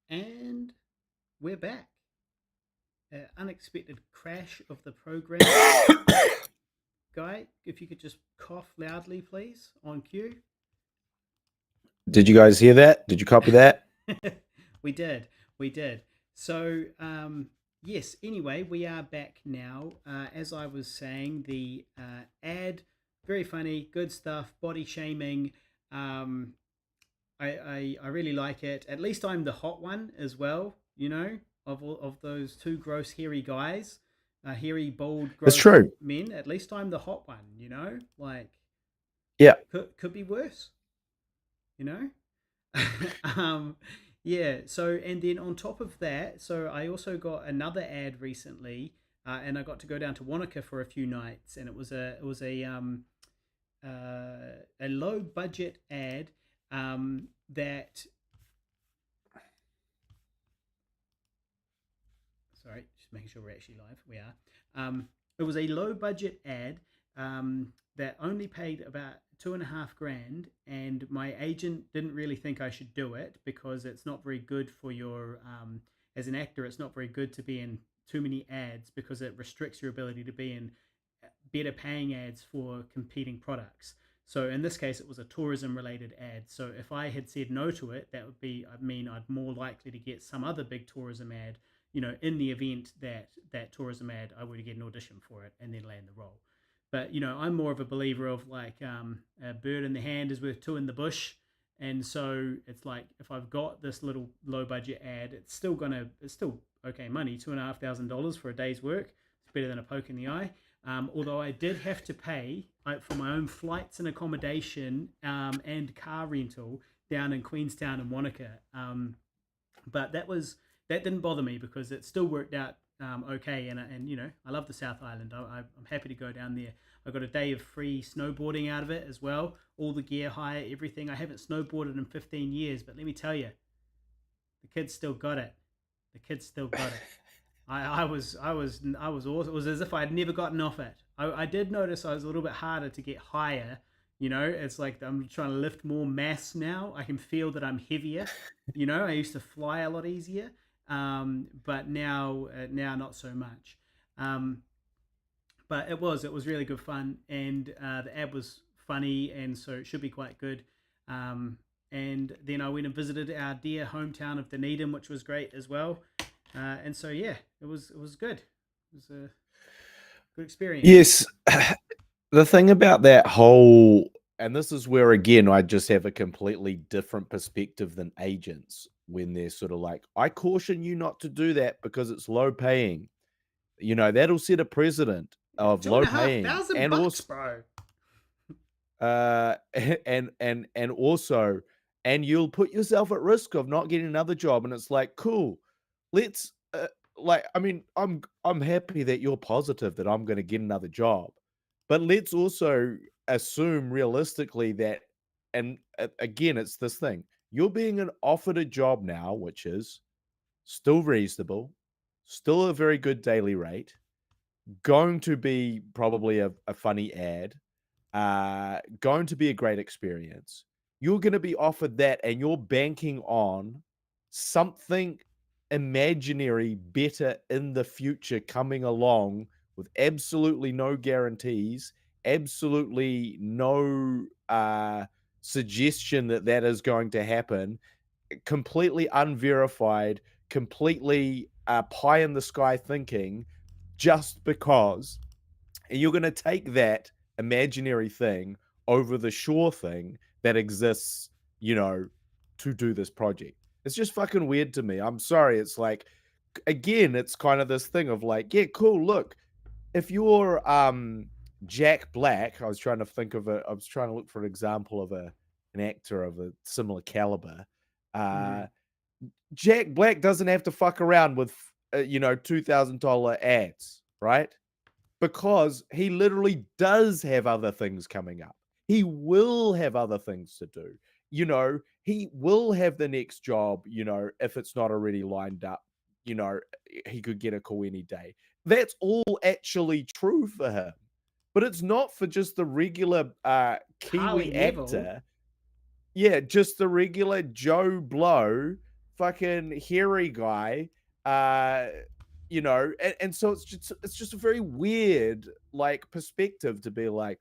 And we're back. Unexpected crash of the program. Guy, if you could just cough loudly, please, on cue. Did you guys hear that? Did you copy that? we did. We did. So, yes, anyway, we are back now. As I was saying, the ad, very funny, good stuff, body shaming. Um, I really like it. At least I'm the hot one as well, of those two gross, hairy guys, hairy, bald, It's gross true. men. At least I'm the hot one. Like Yeah. could be worse, you know. um, yeah. So and then on top of that, so I also got another ad recently, and I got to go down to Wanaka for a few nights, and it was a low budget ad that sorry, just making sure we're actually live. We are. It was a low budget ad that only paid about 2.5 grand, and my agent didn't really think I should do it because it's not very good for your as an actor. It's not very good to be in too many ads because it restricts your ability to be in better paying ads for competing products. So in this case, it was a tourism related ad. So if I had said no to it, that would be, I mean, I'd more likely to get some other big tourism ad, in the event that that tourism ad, I were to get an audition for it and then land the role. But, I'm more of a believer of like a bird in the hand is worth two in the bush. And so it's like if I've got this little low budget ad, it's still okay money, $2,500 for a day's work. It's better than a poke in the eye. Although I did have to pay for my own flights and accommodation and car rental down in Queenstown and Wanaka. But that didn't bother me because it still worked out okay. And I love the South Island. I'm happy to go down there. I got a day of free snowboarding out of it as well. All the gear hire, everything. I haven't snowboarded in 15 years, but let me tell you, the kids still got it. The kids still got it. I was awesome. It was as if I had never gotten off it. I did notice I was a little bit harder to get higher. It's like I'm trying to lift more mass now. I can feel that I'm heavier. I used to fly a lot easier, but now not so much. Um, but it was really good fun, and the ad was funny, and so it should be quite good. And then I went and visited our dear hometown of Dunedin, which was great as well. And so yeah, it was good. It was a good experience. Yes. The thing about that whole, and this is where again I just have a completely different perspective than agents when they're sort of like, I caution you not to do that because it's low paying. That'll set a precedent Yeah, of two and low a half paying thousand and bucks, also bro. and also, and you'll put yourself at risk of not getting another job. And it's like, cool, let's like, I mean, I'm happy that you're positive that I'm going to get another job, but let's also assume realistically that, and again, it's this thing, you're being offered a job now which is still reasonable, still a very good daily rate, going to be probably a funny ad, going to be a great experience. You're going to be offered that, and you're banking on something imaginary better in the future coming along with absolutely no guarantees, absolutely no suggestion that that is going to happen, completely unverified, completely pie in the sky thinking, just because. And you're going to take that imaginary thing over the sure thing that exists, to do this project. It's just fucking weird to me. I'm sorry. It's like, again, it's kind of this thing of like, yeah, cool. Look, if you're Jack Black, I was trying to look for an example of an actor of a similar caliber. Uh, Mm. Jack Black doesn't have to fuck around with $2,000 ads, right? Because he literally does have other things coming up. He will have other things to do. He will have the next job, if it's not already lined up. You know, he could get a call any day. That's all actually true for him. But it's not for just the regular Harley Kiwi Neville. actor. Yeah, just the regular Joe Blow fucking hairy guy, you know, and so it's just a very weird like perspective to be like,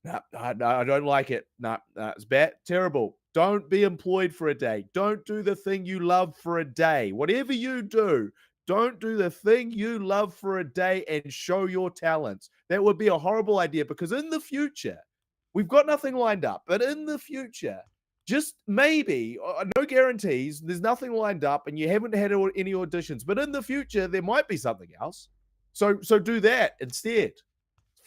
no, I don't like it. No, it's bad, terrible. Don't be employed for a day. Don't do the thing you love for a day. Whatever you do, don't do the thing you love for a day and show your talents. That would be a horrible idea because in the future, we've got nothing lined up, but in the future, just maybe, no guarantees, there's nothing lined up and you haven't had any auditions, but in the future, there might be something else. So do that instead.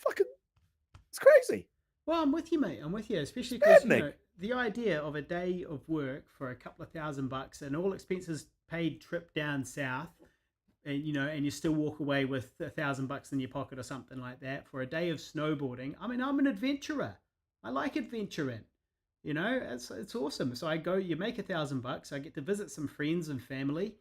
It's crazy. Well, I'm with you, mate. I'm with you, especially It's because maddening. the idea of a day of work for a couple of $1,000 and all expenses paid trip down south, and and you still walk away with $1,000 in your pocket or something like that for a day of snowboarding. I mean, I'm an adventurer. I like adventuring. It's awesome. So I go. You make $1,000. I get to visit some friends and family.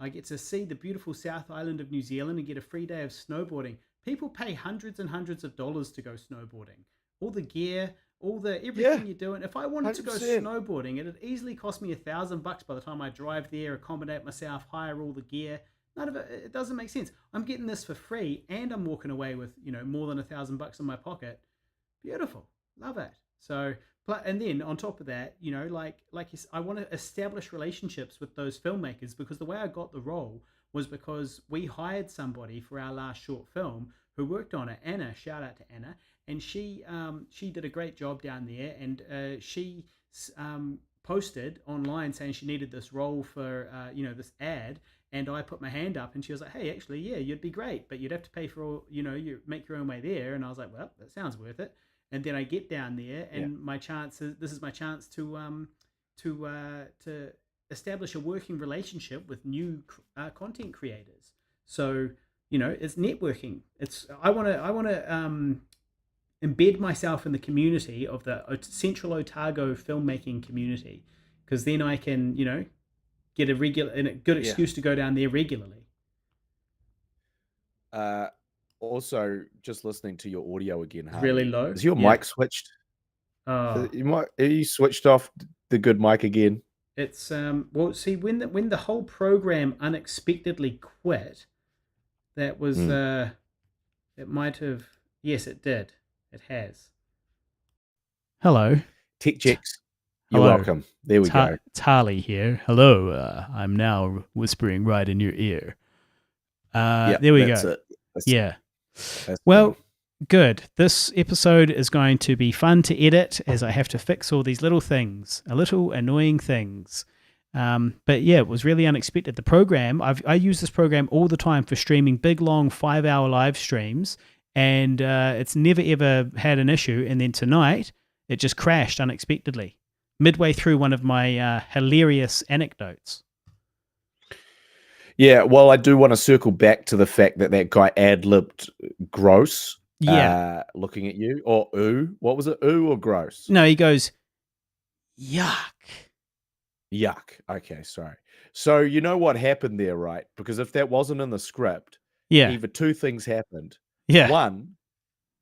I get to see the beautiful South Island of New Zealand and get a free day of snowboarding. People pay hundreds and hundreds of dollars to go snowboarding. All the gear, everything you're doing. If I wanted to go 100%. snowboarding, it'd easily cost me $1,000 by the time I drive there, accommodate myself, hire all the gear. None of it doesn't make sense. I'm getting this for free, and I'm walking away with more than $1,000 in my pocket. Beautiful, love it. So, and then on top of that, I want to establish relationships with those filmmakers because the way I got the role was because we hired somebody for our last short film who worked on it. Anna, shout out to Anna, and she did a great job down there, and she posted online saying she needed this role for this ad. And I put my hand up and she was like, hey, actually, yeah, you'd be great, but you'd have to pay for all, you make your own way there. And I was like, well, that sounds worth it. And then I get down there and this is my chance to establish a working relationship with new content creators. So, it's networking. I want to embed myself in the community of the Central Otago filmmaking community, because then I can, get a good excuse to go down there regularly. Also, just listening to your audio again, Harley. Really low. Is your mic switched? Oh, Are you switched off the good mic again? it's well, see, when the whole program unexpectedly quit, that was it might have. Yes, it did. It has. Hello. Tech checks. You're welcome. There we go. It's Harley here. Hello. I'm now whispering right in your ear. There we go. Well, good. This episode is going to be fun to edit as I have to fix all these little annoying things. But yeah, it was really unexpected. The program, I use this program all the time for streaming big, long 5-hour live streams, and it's never ever had an issue. And then tonight, it just crashed unexpectedly midway through one of my hilarious anecdotes. Yeah, well, I do want to circle back to the fact that guy ad-libbed gross. Yeah. Looking at you, or ooh. What was it, ooh or gross? No, he goes, yuck. Yuck. Okay, sorry. So you know what happened there, right? Because if that wasn't in the script, either two things happened. Yeah. One,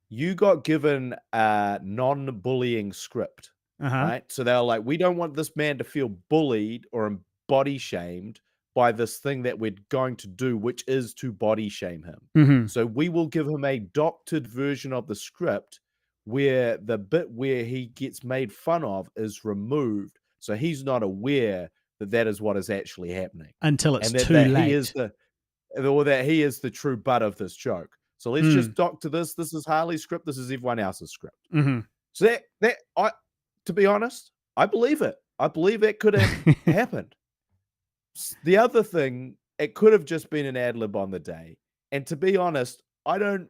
you got given a non-bullying script, right? So they were like, we don't want this man to feel bullied or body shamed by this thing that we're going to do, which is to body shame him. Mm-hmm. So we will give him a doctored version of the script where the bit where he gets made fun of is removed. So he's not aware that is what is actually happening. Until it's too late. That he is the true butt of this joke. So let's just doctor this. This is Harley's script. This is everyone else's script. Mm-hmm. So to be honest, I believe it. I believe that could have happened. The other thing, it could have just been an ad lib on the day. And to be honest, I don't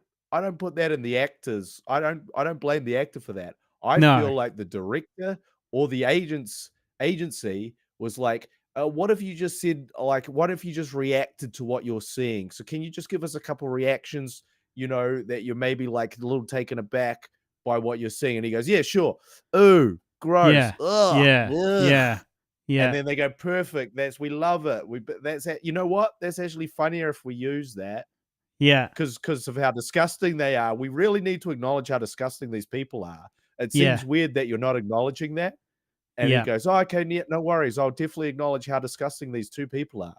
put that in the actors. I don't blame the actor for that. I feel like the director or the agency was like, what if you just said, like, what if you just reacted to what you're seeing? So can you just give us a couple reactions, that you're maybe like a little taken aback by what you're seeing? And he goes, yeah, sure. Ooh, gross. Yeah. Ugh, yeah. ugh. Yeah. Yeah. And then they go, perfect. We love it. You know what? That's actually funnier if we use that. Yeah. Because of how disgusting they are. We really need to acknowledge how disgusting these people are. It seems weird that you're not acknowledging that. And he Yeah. goes, oh, okay, no worries. I'll definitely acknowledge how disgusting these two people are.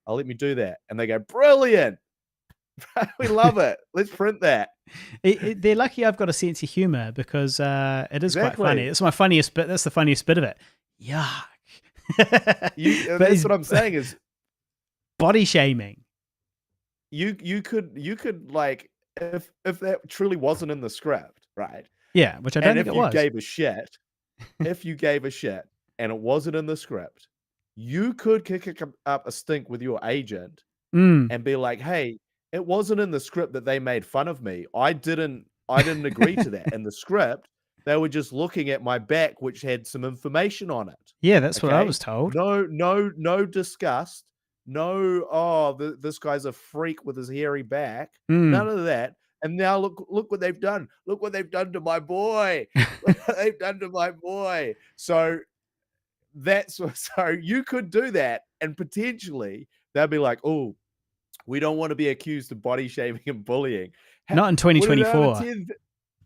I'll let me do that. And they go, brilliant. We love it. Let's print that. They're lucky I've got a sense of humor because it is quite funny. Exactly. It's my funniest bit. That's the funniest bit of it. Yuck. But That's he's what I'm saying is body shaming. you could like if that truly wasn't in the script, right? Yeah, which I don't And think if it you was. gave a shit, if you gave a shit and it wasn't in the script, you could kick up a stink with your agent Mm. and be like, hey, it wasn't in the script that they made fun of me. I didn't agree to that. In the script, they were just looking at my back, which had some information on it. Yeah, that's what I Okay? was told. No disgust. No, oh, this guy's a freak with his hairy back. None Mm. of that. And now look what they've done. Look what they've done to my boy. Look what they've done to my boy. So so you could do that, and potentially they'll be like, oh, we don't want to be accused of body shaming and bullying. Not in 2024.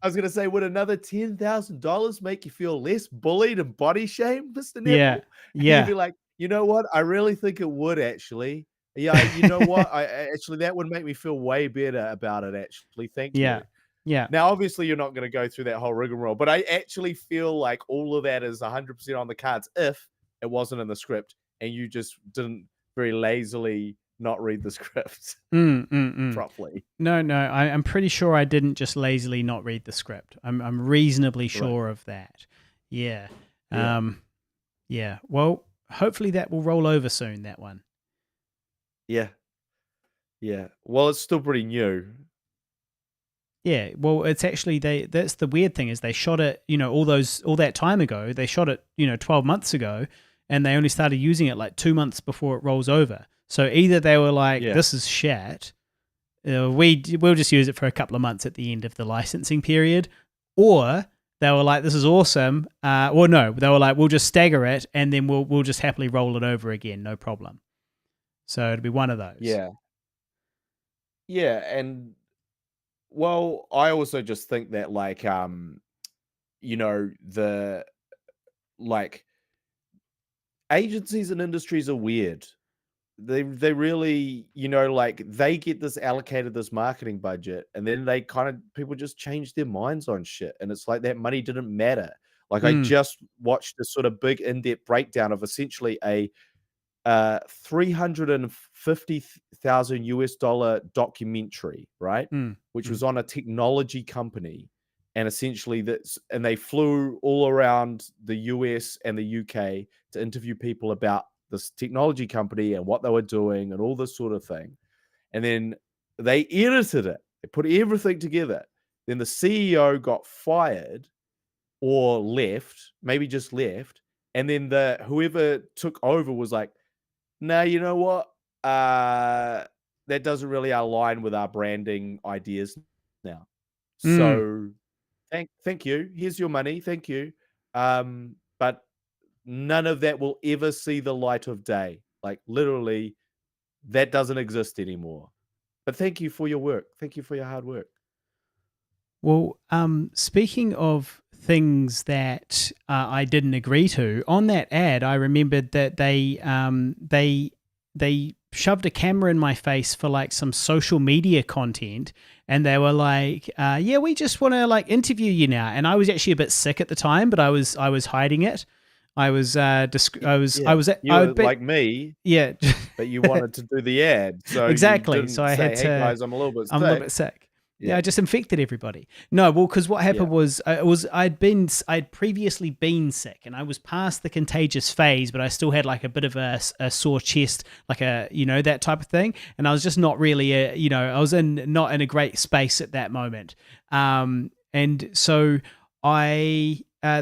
I was going to say, would another $10,000 make you feel less bullied and body shamed, Mr. Neville? Yeah. And you'd Yeah. be like, you know what? I really think it would actually. Yeah, you know what? I actually, that would make me feel way better about it, actually. Thank Yeah. you. Yeah. Now, obviously, you're not going to go through that whole rigmarole, but I actually feel like all of that is 100% on the cards if it wasn't in the script and you just didn't very lazily not read the script properly. No, I'm pretty sure I didn't just lazily not read the script. I'm reasonably sure of that. Yeah. Yeah. Well, hopefully that will roll over soon, that one. Yeah. Yeah. Well, it's still pretty new. Yeah, well, it's actually that's the weird thing is they shot it, all that time ago. They shot it, 12 months ago, and they only started using it like 2 months before it rolls over. So either they were like, this is shat, we'll just use it for a couple of months at the end of the licensing period, or they were like, this is awesome. Well, no, they were like, we'll just stagger it, and then we'll just happily roll it over again, no problem. So it'll be one of those. Yeah. Yeah, and well, I also just think that the agencies and industries are weird. They really, they get this marketing budget, and then people just change their minds on shit, and it's like that money didn't matter. Like I just watched this sort of big in-depth breakdown of essentially a $350,000 documentary, right? Which was on a technology company, and essentially and they flew all around the US and the UK to interview people about this technology company and what they were doing and all this sort of thing. And then they edited it. They put everything together. Then the CEO got fired or left, maybe just left. And then whoever took over was like, nah, you know what? That doesn't really align with our branding ideas now. So thank you. Here's your money. Thank you. But none of that will ever see the light of day. Like literally, that doesn't exist anymore. But thank you for your work. Thank you for your hard work. Well, speaking of things that I didn't agree to, on that ad, I remembered that they shoved a camera in my face for like some social media content, and they were like, "Yeah, we just want to like interview you now." And I was actually a bit sick at the time, but I was hiding it. I was like me, yeah, but you wanted to do the ad, so exactly. So I had to. Hey guys, I'm a little bit sick. Yeah, I just infected everybody. No, well, because what happened was I'd previously been sick, and I was past the contagious phase, but I still had like a bit of a sore chest, like that type of thing, and I was just not really I was not in a great space at that moment, and so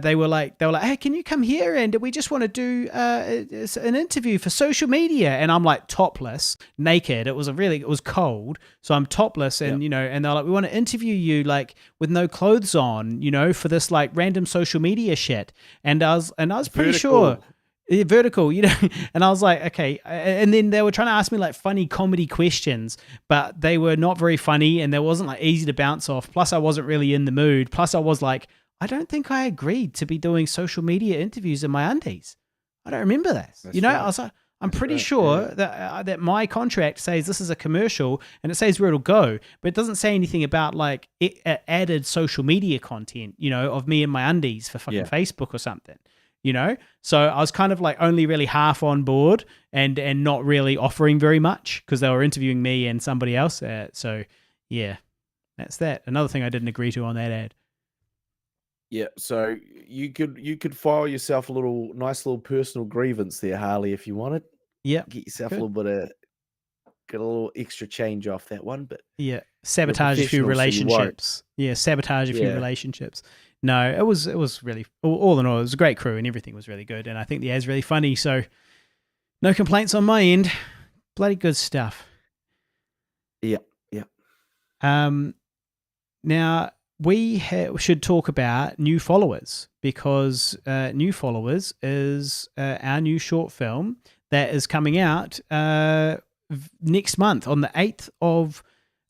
they were like, hey, can you come here? And we just want to do an interview for social media. And I'm like topless, naked. It was cold. So I'm topless and, and they're like, we want to interview you like with no clothes on, for this like random social media shit. And I was pretty sure. Vertical, and I was like, okay. And then they were trying to ask me like funny comedy questions, but they were not very funny and they wasn't like easy to bounce off. Plus I wasn't really in the mood. Plus I was like, I don't think I agreed to be doing social media interviews in my undies. I don't remember this. That's You know, right. I was like, I'm That's pretty right, sure yeah. that my contract says this is a commercial and it says where it'll go, but it doesn't say anything about like added social media content, you know, of me in my undies for fucking Yeah. Facebook or something, you know? So I was kind of like only really half on board and not really offering very much because they were interviewing me and somebody else. So yeah, that's that. Another thing I didn't agree to on that ad. Yeah, so you could file yourself a nice little personal grievance there, Harley, if you wanted. Yep. Get yourself a Good. little bit of get a little extra change off that one, but Yeah, you're a sabotage a few professional, so you won't. relationships. Yeah, sabotage a few Yeah. relationships. No, it was really all in all, it was a great crew and everything was really good. And I think the ad's really funny. So no complaints on my end. Bloody good stuff. Yeah, yeah. Now we should talk about New Followers because New Followers is our new short film that is coming out next month on the 8th of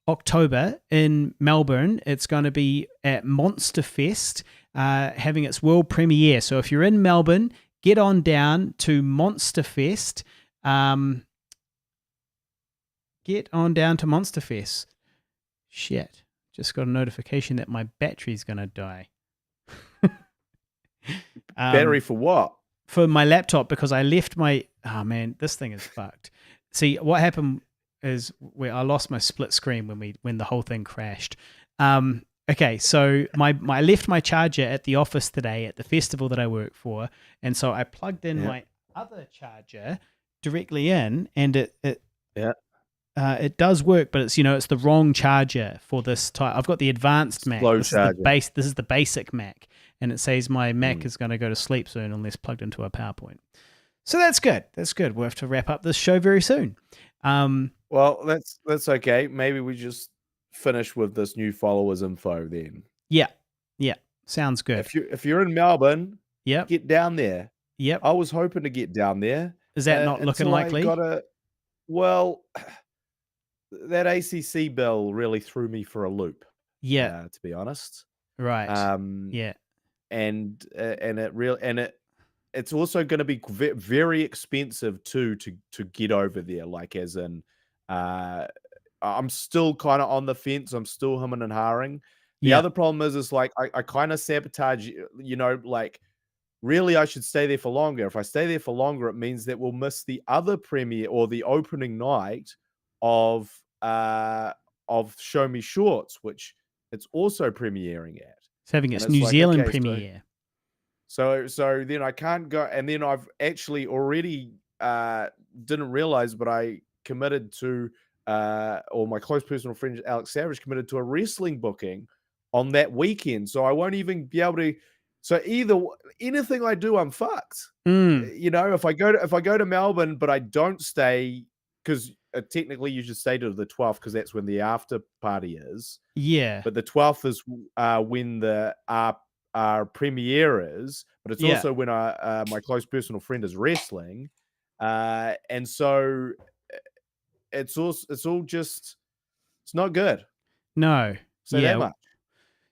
October in Melbourne. It's going to be at Monster Fest, having its world premiere. So if you're in Melbourne, get on down to Monster Fest. Get on down to Monster Fest. Shit. Just got a notification that my battery's going to die. Battery for what? For my laptop, because I left my... Oh, man, this thing is fucked. See, what happened is I lost my split screen when the whole thing crashed. Okay, so I left my charger at the office today at the festival that I work for, and so I plugged in my other charger directly in, and it does work, but it's it's the wrong charger for this type. I've got the advanced Mac. Slow This charger. This is the basic Mac, and it says my Mac is going to go to sleep soon unless plugged into a PowerPoint. So that's good. That's good. We'll have to wrap up this show very soon. Well, that's okay. Maybe we just finish with this New Followers info then. Yeah. Sounds good. If you're in Melbourne, Yep. get down there. Yep. I was hoping to get down there. Is that not looking likely? Well, that ACC bill really threw me for a loop. Yeah. To be honest. Right. Yeah. And it's also going to be very expensive too to get over there. Like as in, I'm still kind of on the fence. I'm still humming and hawing. The other problem is like I kind of sabotage. Like really I should stay there for longer. If I stay there for longer, it means that we'll miss the other premiere or the opening night of Show Me Shorts, which it's also premiering at. It's having its New Zealand premiere. So then I can't go, and then I've actually already didn't realize, but I committed to, or my close personal friend Alex Savage committed to a wrestling booking on that weekend. So I won't even be able to. So anything I do, I'm fucked. If I go to Melbourne, but I don't stay because technically you should stay to the 12th because that's when the after party is. Yeah. But the 12th is when the our premiere is, but it's also when my close personal friend is wrestling, and so it's all just it's not good. No, that much.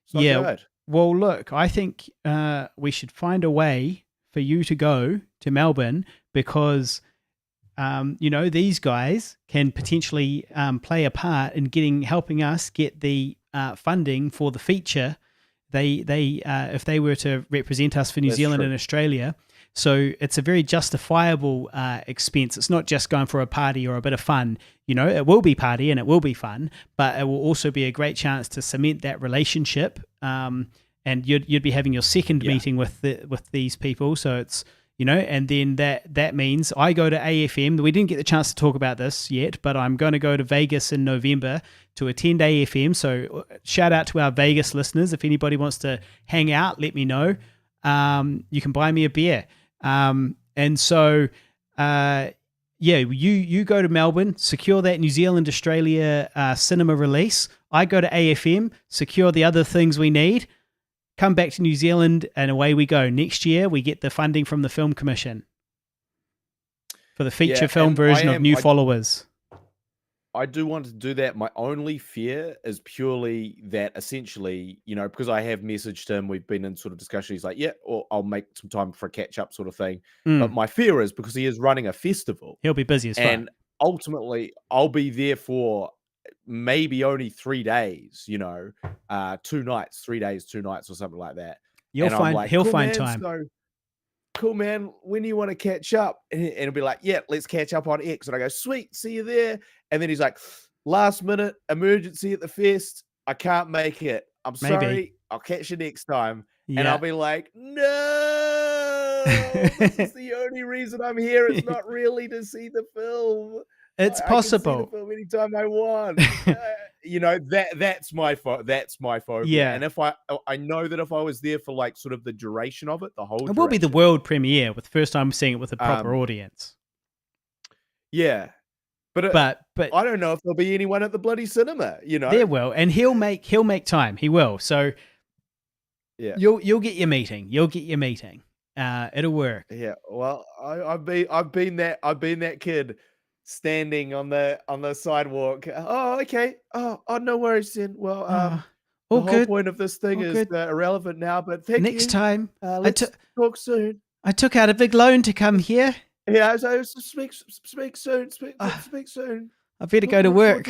It's not good. Well, look, I think we should find a way for you to go to Melbourne because these guys can potentially play a part in helping us get the funding for the feature. They if they were to represent us for New Zealand and Australia, so it's a very justifiable expense. It's not just going for a party or a bit of fun. It will be party and it will be fun, but it will also be a great chance to cement that relationship. And you'd be having your second meeting with these people. So it's and then that means I go to AFM. We didn't get the chance to talk about this yet, but I'm going to go to Vegas in November to attend AFM. So shout out to our Vegas listeners. If anybody wants to hang out, let me know. You can buy me a beer. And so, you go to Melbourne, secure that New Zealand, Australia cinema release. I go to AFM, secure the other things we need. Come back to New Zealand, and away we go. Next year, we get the funding from the Film Commission for the feature film version of New Followers. I do want to do that. My only fear is purely that essentially, because I have messaged him, we've been in sort of discussion. He's like, yeah, or I'll make some time for a catch up sort of thing. But Mm. my fear is because he is running a festival He'll be busy as fuck. and ultimately I'll be there for maybe only 3 days, 2 nights, 3 days, 2 nights or something like that. And I'm like, He'll cool, find man. time. So cool, man. When do you want to catch up? And it'll be like, yeah, let's catch up on X. And I go, sweet, see you there. And then he's like, last minute emergency at the fest. I can't make it. I'm Maybe. sorry. I'll catch you next time. And Yeah. I'll be like, no, this is the only reason I'm here. It's not really to see the film. It's I can see the possible. film anytime I want. That's my phobia. Yeah. And if I know that if I was there for like sort of the duration of it, the whole It will be the duration, world premiere with the first time seeing it with a proper audience. yeah. But I don't know if there'll be anyone at the bloody cinema, There will, and he'll make time. He will. So yeah, you'll get your meeting. It'll work. yeah. Well, I've been that kid standing on the sidewalk. Oh, okay. Oh, no worries then. Well, the whole point of this thing is irrelevant now. But thank you. Next time, let's talk soon. I took out a big loan to come here. Yeah, so speak soon. Speak soon. I better go to work.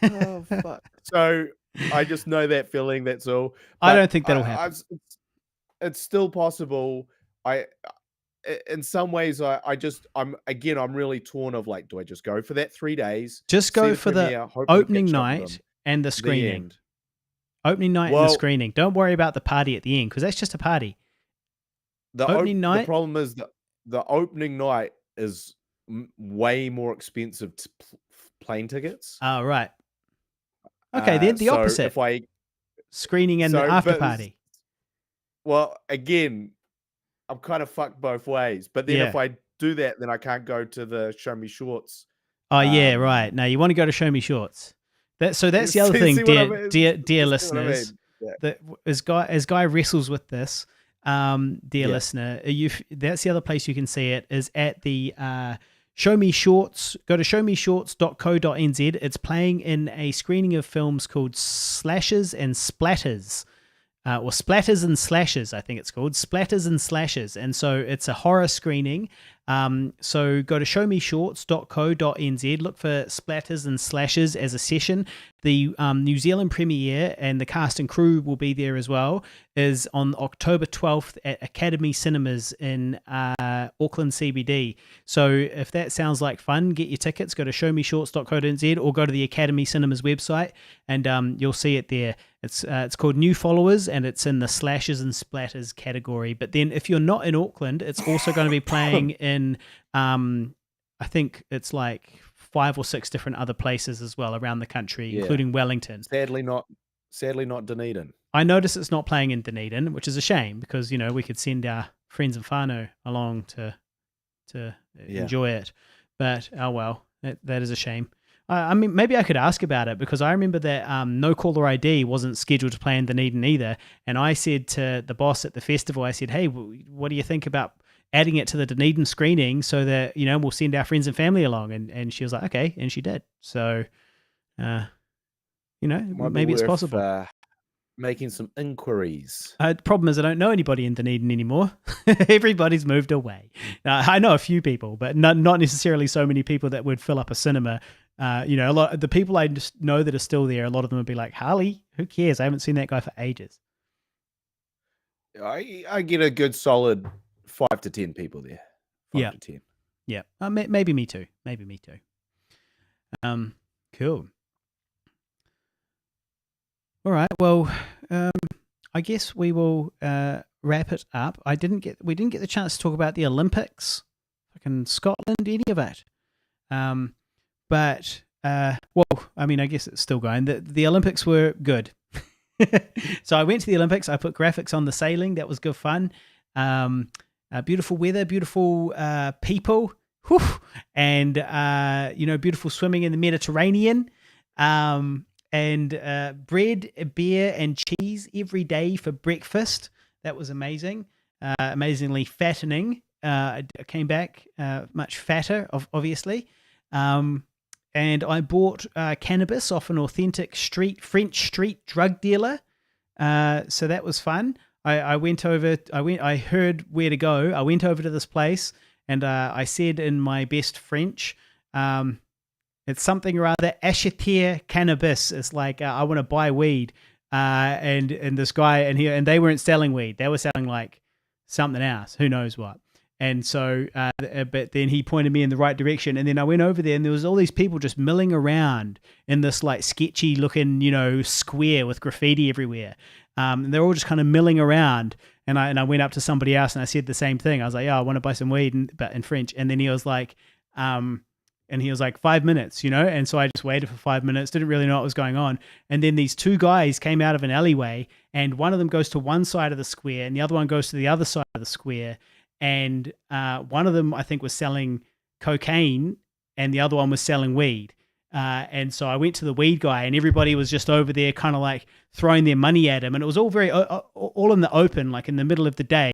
Oh fuck! So I just know that feeling. That's all. But I don't think that'll happen. It's still possible. In some ways, I'm really torn of like, do I just go for that 3 days? Just go for the opening night and the screening. Opening night and the screening. Don't worry about the party at the end because that's just a party. The problem is that the opening night is way more expensive plane tickets. Oh, right. Okay, then the opposite. Screening and the after party. Well, again, I'm kind of fucked both ways. But then if I do that, then I can't go to the Show Me Shorts. Oh, yeah, right. No, you want to go to Show Me Shorts. That's the other thing, dear listeners. That as Guy wrestles with this, dear listener, that's the other place you can see it is at the Show Me Shorts. Go to showmeshorts.co.nz. It's playing in a screening of films called Slashes and Splatters. Or Splatters and Slashes, I think it's called. Splatters and Slashes. And so it's a horror screening. So go to showmeshorts.co.nz, look for Splatters and Slashes as a session. The New Zealand premiere and the cast and crew will be there as well, is on October 12th at Academy Cinemas in Auckland CBD. So if that sounds like fun, get your tickets, go to showmeshorts.co.nz or go to the Academy Cinemas website and you'll see it there. It's called New Followers and it's in the Slashes and Splatters category. But then if you're not in Auckland, it's also going to be playing in, I think it's like 5 or 6 different other places as well around the country, including Wellington. Sadly not Dunedin. I notice it's not playing in Dunedin, which is a shame because, we could send our friends in whānau along to enjoy it. But, oh well, that is a shame. I mean, maybe I could ask about it because I remember that No Caller ID wasn't scheduled to play in Dunedin either. And I said to the boss at the festival, I said, hey, what do you think about adding it to the Dunedin screening so that, we'll send our friends and family along? And she was like, okay. And she did. So, maybe it's possible. Making some inquiries. The problem is I don't know anybody in Dunedin anymore. Everybody's moved away. I know a few people, but not necessarily so many people that would fill up a cinema. A lot of the people I just know that are still there, a lot of them would be like, Harley, who cares? I haven't seen that guy for ages. I get a good solid 5 to 10 people there. 5 to 10. Yeah. Maybe me too. Cool. All right. Well, I guess we will wrap it up. We didn't get the chance to talk about the Olympics, fucking Scotland, any of it. But I mean, I guess it's still going. The Olympics were good. So I went to the Olympics. I put graphics on the sailing. That was good fun. Beautiful weather, beautiful people, and beautiful swimming in the Mediterranean. And bread, beer, and cheese every day for breakfast. That was amazing. Amazingly fattening. I came back much fatter, obviously. and I bought cannabis off an authentic French street drug dealer. So that was fun. I went over. I heard where to go. I went over to this place, and I said in my best French, it's something or other. Acheter cannabis. It's like I want to buy weed. And this guy and they weren't selling weed. They were selling like something else. Who knows what? And so, but then he pointed me in the right direction. And then I went over there, and there was all these people just milling around in this like sketchy looking, square with graffiti everywhere. And they're all just kind of milling around. And I went up to somebody else and I said the same thing. I was like, "Yeah, I want to buy some weed," but in French. And then he was like, 5 minutes, And so I just waited for 5 minutes, didn't really know what was going on. And then these two guys came out of an alleyway, and one of them goes to one side of the square and the other one goes to the other side of the square. And one of them, I think, was selling cocaine and the other one was selling weed. And so I went to the weed guy, and everybody was just over there kind of like throwing their money at him. And it was all very, all in the open, like in the middle of the day.